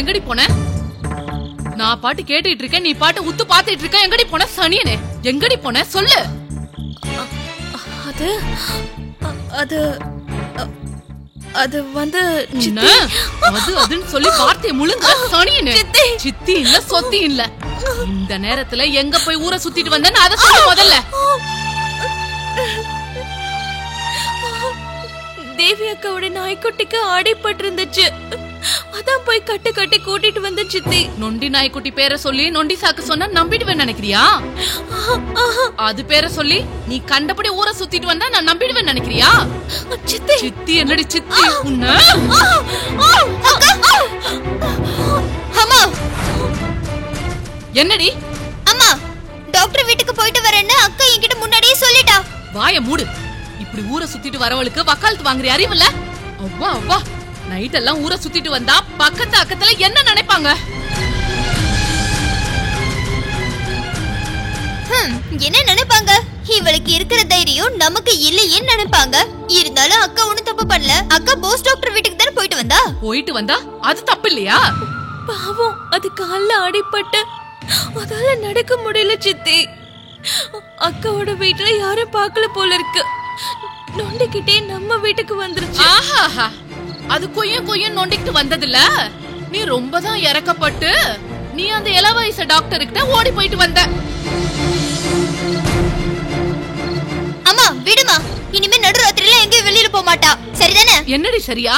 எங்கடி போன? நான் பாட்டு கேட்டுட்டு இருக்கேன், நீ பாட்டு உத்து பாத்துட்டு இருக்க. எங்கடி போன சனியனே? எங்கடி போன சொல்லு. அது அது அது வந்து அது அதுன்னு சொல்லி வார்த்தையை முழுங்க சனியனே. சித்தி இல்ல சொத்தி இல்ல. இந்த நேரத்துல எங்க போய் ஊரை சுத்திட்டு வந்தேன்னு அதை சொல்ல முதல்ல. தேவி அக்காவோட நாய்க்குட்டிக்கு அடிபட்டு இருந்துச்சு, அதான் போய் கட்டு கட்டி கூட்டிட்டு வந்த சித்தி. நொண்டி நாய்க்குட்டி பேரை சொல்லி நொண்டி சாக்கு சொன்னா நம்பிடுவேன் நினைக்கிறியா? அது பேரை சொல்லி நீ கண்டபடி ஊரை சுத்திட்டு வந்தா நான் நம்பிடுவேன் நினைக்கிறியா? சித்தி சித்தி என்னடி சித்தி? அம்மா என்னடி? அம்மா டாக்டர் வீட்டுக்கு போயிட்டு வரேன்னு அக்கா என்கிட்ட முன்னாடியே சொல்லிட்டா. வாய மூடு. இப்படி ஊரை சுத்திட்டு வரவளுக்கு வக்காலத்து வாங்குற அறிவு இல்ல? அவ்வா அவ்வா, நைட் எல்லாம் ஊரை சுத்திட்டு வந்தா பக்கத்து அக்கத்துல என்ன நினைப்பாங்க? என்ன நினைப்பாங்க? இவளுக்கு இருக்கிற தைரியம் நமக்கு இல்லையேன்னு நினைப்பாங்க. இருந்தாலும் அக்கா ஒண்ணும் தப்பு பண்ணல. அக்கா போஸ் டாக்டர் வீட்டுக்கு தானே போயிட்டு வந்தா அது தப்பு இல்லையா? பாவம், அது கால்ல அடிபட்டு அதால நடக்க முடியல சித்தி. அக்காவோட வீட்டுல யாரும் பார்க்கல போல இருக்கு. நொண்டிக்கிட்டே நம்ம வீட்டுக்கு வந்துருச்சு. ஆஹா, அது கொய்யன் நொண்டிக்கிட்டு வந்ததில்ல. நீ ரொம்பதான் இறக்கப்பட்டு நீ அந்த இளவயச டாக்டர் கிட்ட ஓடி போயிட்டு வந்த. அம்மா விடுமா, இனிமே நடுராத்திரியில எங்கேயும் வெளியில போக மாட்டா, சரிதானே? என்னடி சரியா?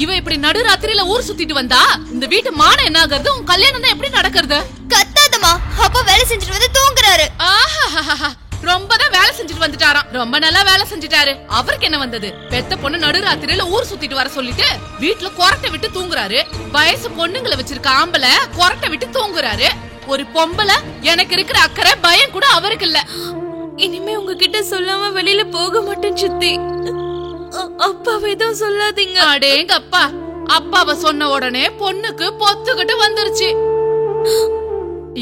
இவ இப்படி நடுராத்திரியில ஊர் சுத்திட்டு வந்தா இந்த வீட்டு மான என்ன ஆகுறது? உன் கல்யாணம் தான் எப்படி நடக்கிறது? கத்தாதமா, அப்பா வேலை செஞ்சுட்டு வந்து தூங்குறாரு. ஆஹா, ரொம்பதான் வேலை செஞ்சுட்டு வந்துட்டாராம். ரொம்ப நல்லா வேலை செஞ்சுட்டாரு. அவருக்கு என்ன வந்தது? பெத்த பொண்ணு நடுராத்திரியில ஊர் சுத்திட்டு வர சொல்லிட்டு வீட்டுல கொரட்டை விட்டு தூங்குறாரு. வயசு பொண்ணுங்களை வச்சிருக்க ஆம்பளை கொரட்டை விட்டு தூங்குறாரு. ஒரு பொம்பளை எனக்கு இருக்கிற அக்கறை பயம் கூட அவருக்கு இல்ல. இனிமே உங்ககிட்ட சொல்லாம வெளியில போக மாட்டேன் சித்தி. அப்பாவை எதுவும் சொல்லாதீங்க. அடேங்க அப்பா, அப்பாவை சொன்ன உடனே பொண்ணுக்கு பொத்துக்கிட்டு வந்துருச்சு.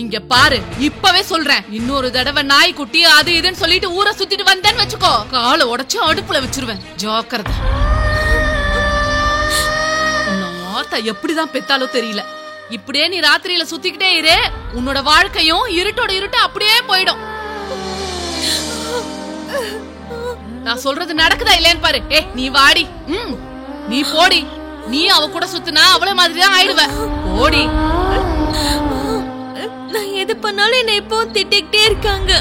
இங்க பாரு, இப்பவே சொல்றேன், இன்னொரு தடவை நாய்க்குட்டி அது இதுன்னு சொல்லிட்டு ஊரை சுத்திட்டு வந்தேன்னு வச்சுக்கோ, காலை உடைச்சு அடுப்புல வச்சிருவேன். ஜாக்கிரதை. வார்த்தை எப்படிதான் பெத்தாலோ தெரியல. இப்படியே நீ ராத்திரியில சுத்திக்கிட்டே இரு, உன்னோட வாழ்க்கையும் இருட்டோட இருட்டு அப்படியே போயிடும். நான் சொல்றது நடக்குதா இல்லையான்னு பாரு. நீ வாடி. நீ போடி. நீ அவ கூட சுத்துனா அவள மாதிரிதான் ஆயிடுவ. போடி. நான் எது பண்ணாலும் என்ன இப்போ திட்டிக்கிட்டே இருக்காங்க.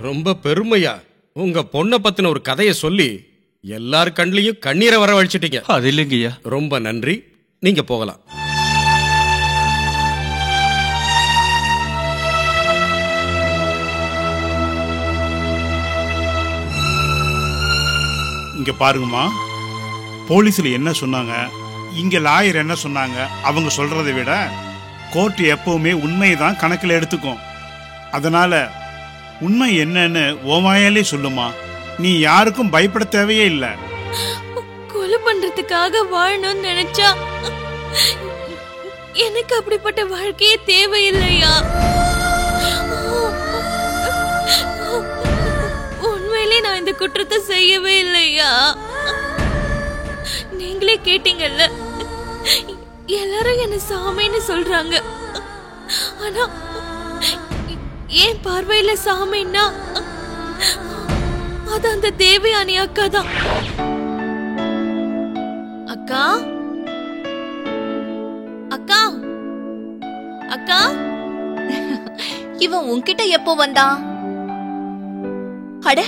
ரொம்ப பெருமையா உங்க பொண்ண பத்தின ஒரு கதையை சொல்லி எல்லார் கண்ணிலையும் கண்ணீரை வரவழைச்சிட்டீங்க. அது இல்லைங்கய்யா. ரொம்ப நன்றி, நீங்க போகலாம். இங்க பாருங்கம்மா, போலீஸ்ல என்ன சொன்னாங்க, இங்க லாயர் என்ன சொன்னாங்க, அவங்க சொல்றதை விட கோர்ட் எப்பவுமே உண்மைதான் கணக்கில் எடுத்துக்கும். அதனால உண்மை என்னன்னு ஓமாயாலே சொல்லுமா. நீ யாருக்கும் பயப்பட தேவையே இல்லை. கொலை பண்றதுக்காக வாழணும்னு நினைச்சா எனக்கு அப்படிப்பட்ட வாழ்க்கையே தேவையில்லையா? உண்மையிலே நான் இந்த குற்றத்தை செய்யவே இல்லையா? நீங்களே கேட்டீங்கல்ல, எல்லாரும் என்ன சாமின்னு சொல்றாங்க. ஆனா ஏன் பார்வையில சாமின்னா அது அந்த தேவயானி அக்கா தான். அக்கா அக்கா அக்கா, இவன் உன்கிட்ட எப்போ வந்தான்? அட,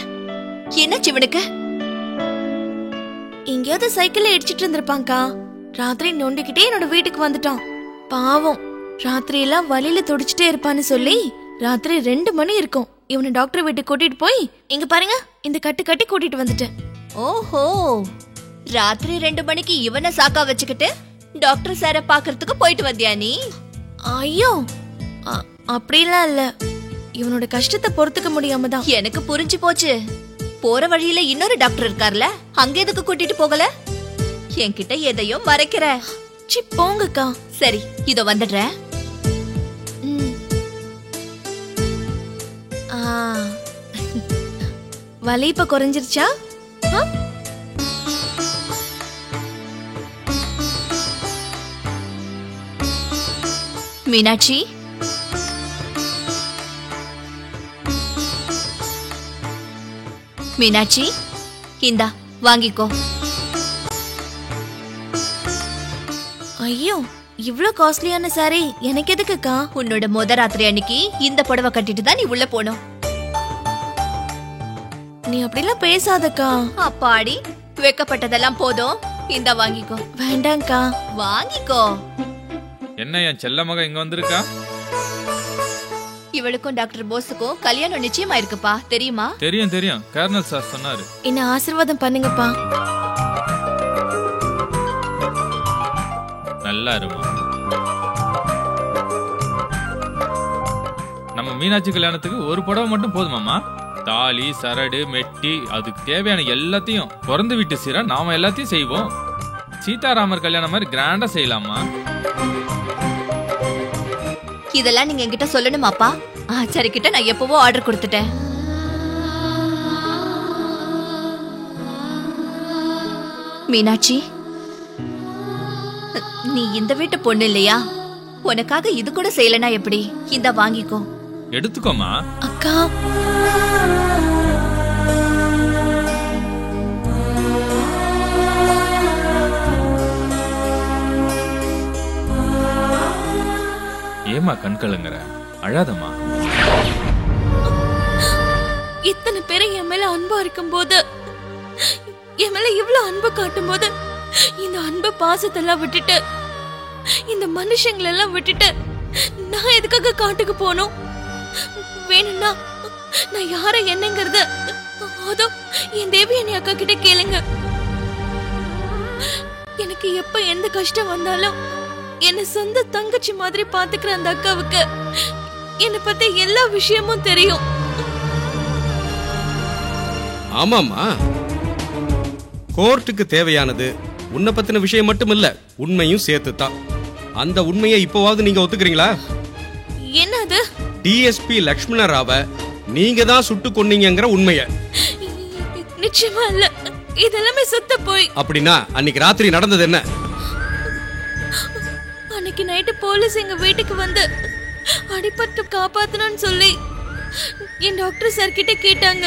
என்ன சிவனுக்கு? எங்கேயாவது சைக்கிள் இடிச்சிட்டு இருந்திருப்பாங்கா. ராத்திரி நொண்டிக்கிட்டே என்னோட வீட்டுக்கு வந்துட்டான். பாவம், ராத்திரி எல்லாம் வழியில துடிச்சிட்டே இருப்பான்னு சொல்லி ராத்திரி 2 மணி இருக்கும் இவனை டாக்டர் வீட்டுக்கு கூட்டிட்டு போய் இங்க பாருங்க இந்த கட்டு கட்டி கூட்டிட்டு வந்துட்டேன். ஓஹோ, ராத்திரி 2 மணிக்கு இவனை சாக்கா வச்சுக்கிட்டு டாக்டர் சார பாக்குறதுக்கு போயிட்டு வந்தியா நீ? ஐயோ, அப்படிலாம் இல்ல, இவனோட கஷ்டத்தை பொறுத்துக்க முடியாம தான். எனக்கு புரிஞ்சு போச்சு. போற வழியில இன்னொரு டாக்டர் இருக்கார்ல, அங்க எதுக்கு கூட்டிட்டு போகல? என்கிட்ட எதையும் மறைக்கிற. சி போங்கக்கா. சரி, இதோ வந்துடுறேன். வலி இப்ப குறைஞ்சிருச்சா? மீனாட்சி, மீனாட்சி, இந்தா வாங்கிக்கோ. ஐயோ, இவ்ளோ காஸ்ட்லியான சாரி எனக்கு எதுக்குக்கா? உன்னோட முத ராத்திரி அன்னைக்கு இந்த புடவை கட்டிட்டு தான் நீ உள்ள போனோம். நீ அப்படிலாம் பேசாதக்கா. அப்பாடி, வெக்கப்பட்டதெல்லாம் போதும். இந்த வாங்கிக்கோ. வேண்டாம்க்கா. வாங்கிக்கோ. என்ன என் செல்ல மக இங்க வந்திருக்கா? இவளுக்கும் டாக்டர் போஸுக்கும் கல்யாணம் நிச்சயமா இருக்குப்பா, தெரியுமா? தெரியும் தெரியும், கர்னல் சார் சொன்னாரு. என்ன ஆசீர்வாதம் பண்ணுங்கப்பா. நல்லா இருமா. நம்ம மீனாட்சி கல்யாணத்துக்கு ஒரு புடவை மட்டும் போதுமாமா? தாலி, சரடு, மெட்டி, அதுக்கு தேவையான எல்லாத்தையும் பிறந்து வீட்டு சீரா நாம எல்லாத்தையும் செய்வோம். சீதாராமர் கல்யாணம் மாதிரி கிராண்டா செய்யலாமா? இதெல்லாம் நீங்க என்கிட்ட சொல்லணுமாப்பா? ஆச்சாரி கிட்ட நான் எப்பவோ ஆர்டர் கொடுத்துட்டேன். மீனாட்சி, நீ இந்த வீட்டு பொண்ணு இல்லையா? உனக்காக இது கூட செய்யலனா எப்படி? இந்த வாங்கிக்கோ. எடுத்துக்கோமா. அக்கா, ஏமா கண் கலங்குற? அழாதம்மா. இத்தனை பேரை என் மேல அன்பா இருக்கும்போது, என் மேல இவ்வளவு அன்பு காட்டும் போது, இந்த அன்பு பாசத்தெல்லாம் விட்டுட்டு, இந்த மனுஷங்களெல்லாம் விட்டுட்டு நான் எதுக்காக காட்டுக்கு போனோம்? வேணும்னா நான் யார என்னங்கறத அதோ என் தேவியணி அக்கா கிட்ட கேளுங்க. எனக்கு எப்ப எந்த கஷ்டம் வந்தாலும் என்ன சொந்த தங்கச்சி மாதிரி பாத்துக்கிற அந்த அக்காவுக்கு என்ன பத்தி எல்லா விஷயமும் தெரியும். ஆமாமா, கோர்ட்டுக்கு தேவையானது உன்னை பத்தின விஷயம் மட்டும் இல்ல, உண்மையும் சேர்த்துதான். அந்த உண்மையை இப்போவாவது நீங்க ஒத்துக்கிறீங்களா? என்னது? டிஎஸ்பி லக்ஷ்மணராவ நீங்க தான் சுட்டு கொன்னீங்கங்கிற உண்மைய. நிச்சயமா இல்ல, இதெல்லாமே சுத்த போய். அப்படின்னா அன்னைக்கு ராத்திரி நடந்தது என்ன? அன்னைக்கு நைட்டு போலீஸ் எங்க வீட்டுக்கு வந்து அடிபட்டு காப்பாத்தணும்னு சொல்லி என் டாக்டர் சார் கிட்ட கேட்டாங்க.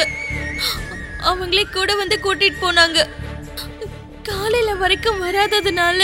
அவங்களே கூட வந்து கூட்டிட்டு போனாங்க. காலையில வரைக்கும் வராததுனால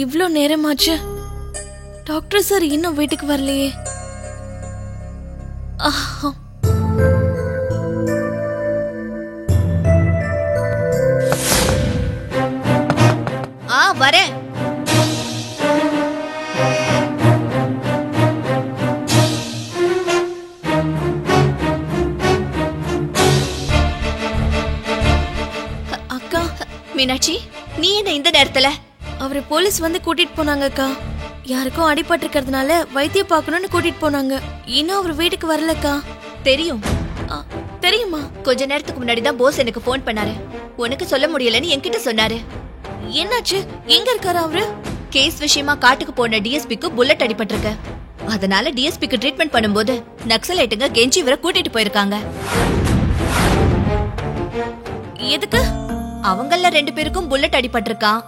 இவ்ளோ நேரமாச்சு. டாக்டர் சார் இன்னும் வீட்டுக்கு வரலையே. வரேன். அக்கா, மீனாட்சி, நீ என்ன இந்த நேரத்துல? அவரை போலீஸ் வந்து கூட்டிட்டு போனாங்க அக்கா. யாருக்கும் அடிபட்டு இருக்கிறதுனால வைத்தியம் பார்க்கணும்னு கூட்டிட்டு போனாங்க. இன்னும் அவர் வீட்டுக்கு வரலக்கா. தெரியும். தெரியுமா? கொஞ்ச நேரத்துக்கு முன்னாடி தான் போஸ் எனக்கு போன் பண்ணாரு. உனக்கு சொல்ல முடியலன்னு என்கிட்ட சொன்னாரு. என்னாச்சு? எங்க இருக்காரு அவரு? கேஸ் விஷயமா காட்டுக்கு போன டிஎஸ்பிக்கு புல்லட் அடிபட்டிருக்கு. அதனால டிஎஸ்பிக்கு ட்ரீட்மெண்ட் பண்ணும்போது நக்சலைட்டுங்க கெஞ்சி இவரை கூட்டிட்டு போயிருக்காங்க. எதுக்கு? அவங்கள 2 பேருக்கும் புல்லட் அடிபட்டிருக்கான்.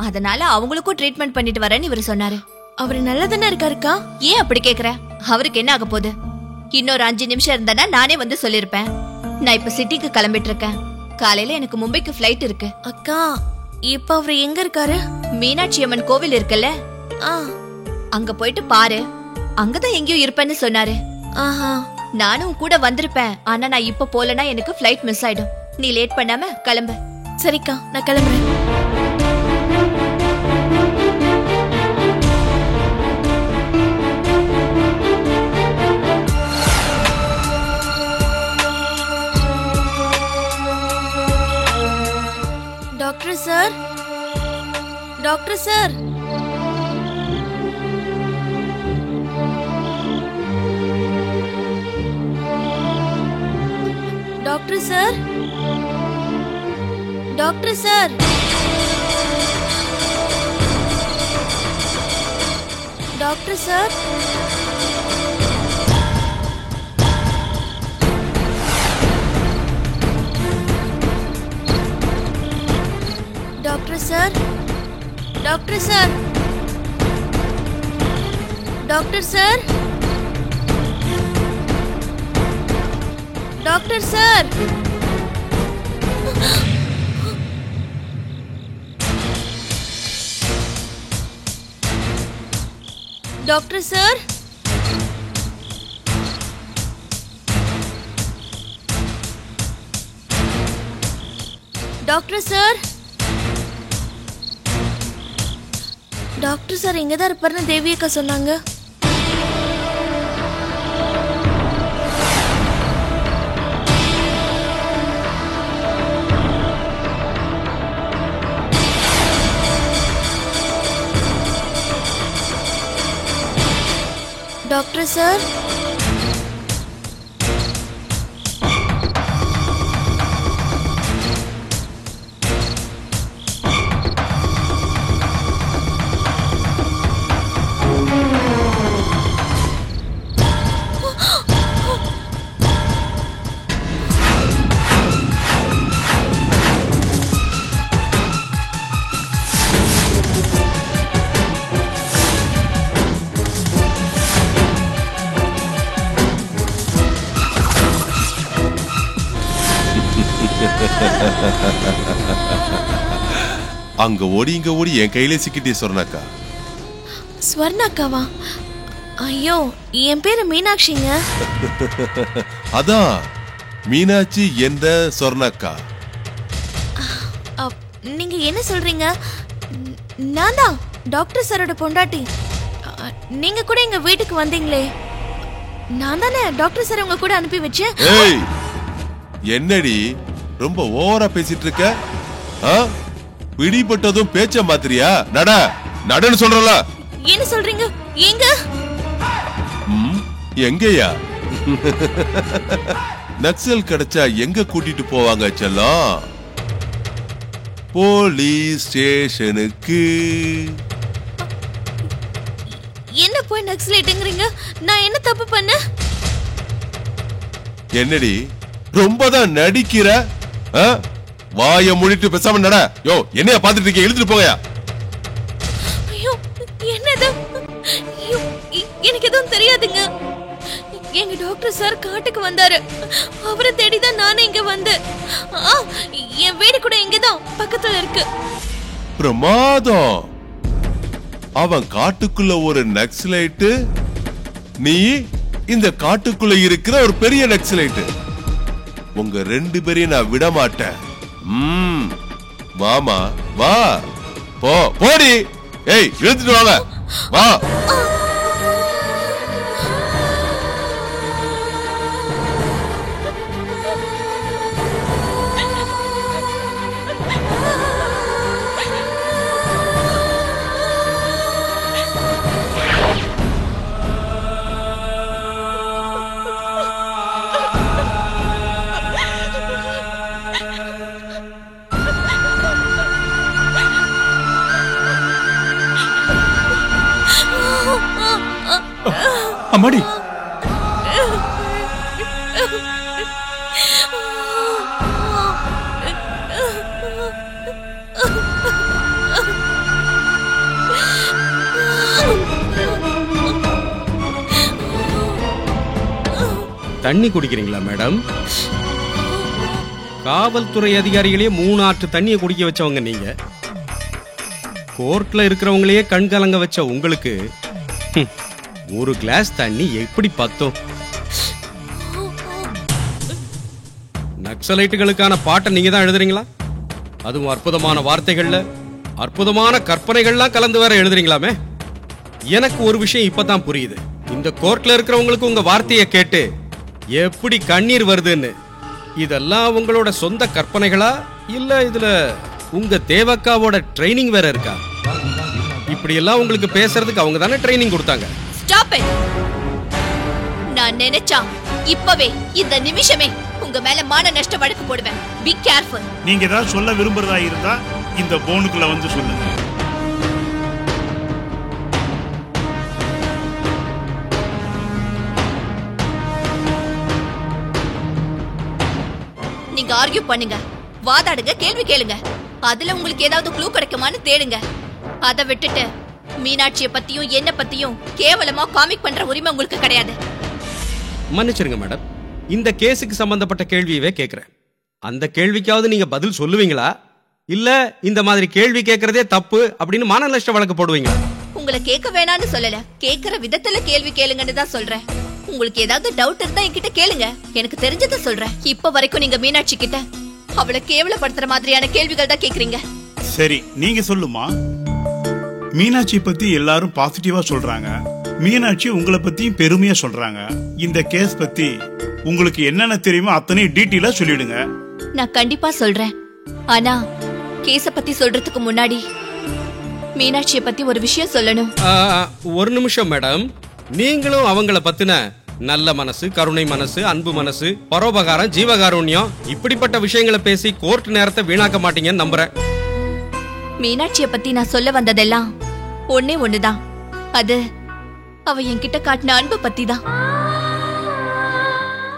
அதனால அவங்களுக்கும் ட்ரீட்மெண்ட் பண்ணிட்டு வரேன்னு இவர் சொன்னாரு. அவரு நல்லா தானே இருக்காருக்கா? ஏன் அப்படி கேக்குற? அவருக்கு என்ன ஆக போகுது? இன்னொரு 5 நிமிஷம் இருந்தா நானே வந்து சொல்லிருப்பேன். நான் இப்ப சிட்டிக்கு கிளம்பிட்டு இருக்கேன். காலையில எனக்கு மும்பைக்கு ஃபிளைட் இருக்கு. அக்கா, இப்ப அவரு எங்க இருக்காரு? மீனாட்சி அம்மன் கோவில் இருக்குல்ல, அங்க போயிட்டு பாரு. அங்கதான் எங்கேயோ இருப்பேன்னு சொன்னாரு. நானும் கூட வந்திருப்பேன். ஆனா நான் இப்ப போலனா எனக்கு ஃபிளைட் மிஸ் ஆயிடும். நீ லேட் பண்ணாம கிளம்பு. சரிக்கா, நான் கிளம்புறேன். Doctor sir, doctor sir. Doctor sir, doctor sir, doctor sir, doctor sir, doctor sir, doctor sir, doctor sir, doctor sir, doctor sir, doctor sir இங்கதான் இருப்பாருன்னு தேவி அக்கா சொன்னாங்க. டாக்டர் சார், அங்க ஓடி இங்க ஓடி என் கையில சிக்கிட்டே சொர்ணாக்கா. ஸ்வர்ணாக்காவா? ஐயோ, என் பேரு மீனாட்சிங்க. அதான் மீனாட்சி என்ற சொர்ணாக்கா. நீங்க என்ன சொல்றீங்க? நான் தான் டாக்டர் சாரோட பொண்டாட்டி. நீங்க கூட எங்க வீட்டுக்கு வந்தீங்களே, நான் தானே டாக்டர் சார் உங்க கூட அனுப்பி வச்சேன். ஏய், என்னடி ரொம்ப ஓவரா பேசிட்டு இருக்க? பிடிபட்டதும் பேச்ச மாத்திரியா? நட நடன்னு சொல்றல. என்ன சொல்றீங்க? எங்க எங்கயா? நக்சல் கிடைச்சா எங்க கூட்டிட்டு போவாங்க செல்லம்? போலீஸ் ஸ்டேஷனுக்கு. என்ன போய் நக்சலைட்டுங்கறீங்க? நான் என்ன தப்பு பண்ண? என்னடி ரொம்பதான் நடிக்கிற? வாய மூடிட்டு பேசாம நட. யோ, என்னைய பாத்துட்டு இருக்க? இழுத்துட்டு போங்கயா. ஐயோ, என்னது? எனக்கு எதுவும் தெரியாதுங்க. எங்க டாக்டர் சார் காட்டுக்கு வந்தாரு. அவரை தேடிதான் நானே இங்க வந்தேன். என் வீடு கூட இங்கதான் பக்கத்துல இருக்கு. பிரமாதம். அவன் காட்டுக்குள்ள ஒரு நக்சலைட்டு, நீ இந்த காட்டுக்குள்ள இருக்கிற ஒரு பெரிய நக்சலைட்டு. உங்க ரெண்டு பேரையும் நான் விட மாட்டேன். வாமா வா. போடி. ஏய், இழுத்துட்டு வாங்க. வா. அம்மாடி, தண்ணி குடிக்கிறீங்களா மேடம்? காவல்துறை அதிகாரிகளையே 3 ஆற்று தண்ணியை குடிக்க வச்சவங்க நீங்க. கோர்ட்ல இருக்கிறவங்களையே கண்கலங்க வச்ச உங்களுக்கு ஒரு கிளாஸ் தண்ணி எப்படி பத்தும்? நக்சலைட்டுகளுக்கான பாட்டை நீங்க தான் எழுதுறீங்களா? அதுவும் அற்புதமான வார்த்தைகள்ல அற்புதமான கற்பனைகள்லாம் கலந்து வேற எழுதுறீங்களாமே. எனக்கு ஒரு விஷயம் இப்பதான் புரியுது. இந்த கோர்ட்ல இருக்கிறவங்களுக்கு உங்க வார்த்தையை கேட்டு எப்படி கண்ணீர் வருதுன்னு. இதெல்லாம் உங்களோட சொந்த கற்பனைகளா இல்ல இதுல உங்க தேவக்காவோட ட்ரைனிங் வேற இருக்கா? இப்படி எல்லாம் உங்களுக்கு பேசுறதுக்கு அவங்க தானே ட்ரைனிங் கொடுத்தாங்க. Stop it. நான் நினைச்சா இப்பவே இந்த நிமிஷமே உங்க மேல மான நஷ்ட வழக்கு போடுவேன். Be careful. நீங்க ஏதாவது சொல்ல விரும்புறதா இருந்தா இந்த போனுக்குள்ள வந்து சொல்லுங்க. நீங்க ஆர்கியூ பண்ணுங்க, வாதாடுங்க, கேள்வி கேளுங்க. அதுல உங்களுக்கு ஏதாவது க்ளூ கிடைக்குமான்னு தேடுங்க. அதை விட்டுட்டு மீனாட்சிய பத்தியும் என்ன பத்தியும் கேவலமா காமிக் பண்ற உரிமை உங்களுக்கு கிடையாது. மன்னிச்சிருங்க மேடம், இந்த கேஸுக்கு சம்பந்தப்பட்ட கேள்வியவே கேட்கிறேன். அந்த கேள்விக்காவது நீங்க பதில் சொல்லுவீங்களா, இல்ல இந்த மாதிரி கேள்வி கேட்கறதே தப்பு அப்படின்னு மான நஷ்ட வழக்கு போடுவீங்களா? உங்களை கேட்க வேணான்னு சொல்லல, கேட்கிற விதத்துல கேள்வி கேளுங்கன்னு தான் சொல்றேன். உங்களுக்கு ஏதாவது டவுட் இருந்தா என்கிட்ட கேளுங்க, எனக்கு தெரிஞ்சதை சொல்றேன். இப்ப வரைக்கும் நீங்க மீனாட்சி கிட்ட அவளை கேவலப்படுத்துற மாதிரியான கேள்விகள் தான் கேக்குறீங்க. சரி, நீங்க சொல்லுமா. மீனாட்சி பத்தி எல்லாரும் பாசிட்டிவா சொல்றாங்க, மீனாட்சி உங்களை பத்தியும் பெருமையா சொல்றாங்க. இந்த கேஸ் பத்தி உங்களுக்கு என்னென்ன தெரியுமோ அத்தனை டீட்டெயிலா சொல்லிடுங்க. நான் கண்டிப்பா சொல்றேன். ஆனா கேஸ பத்தி சொல்றதுக்கு முன்னாடி மீனாட்சிய பத்தி ஒரு விஷயம் சொல்லணும். ஒரு நிமிஷம் மேடம், நீங்களும் அவங்கள பத்தின நல்ல மனசு, கருணை மனசு, அன்பு மனசு, பரோபகாரம், ஜீவகாருண்யம் இப்படிப்பட்ட விஷயங்களை பேசி கோர்ட் நேரத்தை வீணாக்க மாட்டீங்கன்னு நம்புறேன். மீனாட்சிய பத்தி நான் சொல்ல வந்ததெல்லாம் ஒன்னே ஒண்ணுதான். அது அவ என்கிட்ட காட்டின அன்பு பத்தி தான்.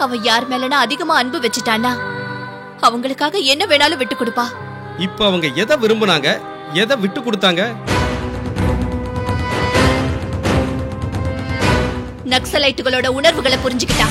அவ யார் மேலனா அதிகமா அன்பு வச்சுட்டானா அவங்களுக்காக என்ன வேணாலும் விட்டு கொடுப்பா. இப்ப அவங்க எதை விரும்புனாங்க, எதை விட்டு கொடுத்தாங்க? நக்சலைட்டுகளோட உணர்வுகளை புரிஞ்சுக்கிட்டா.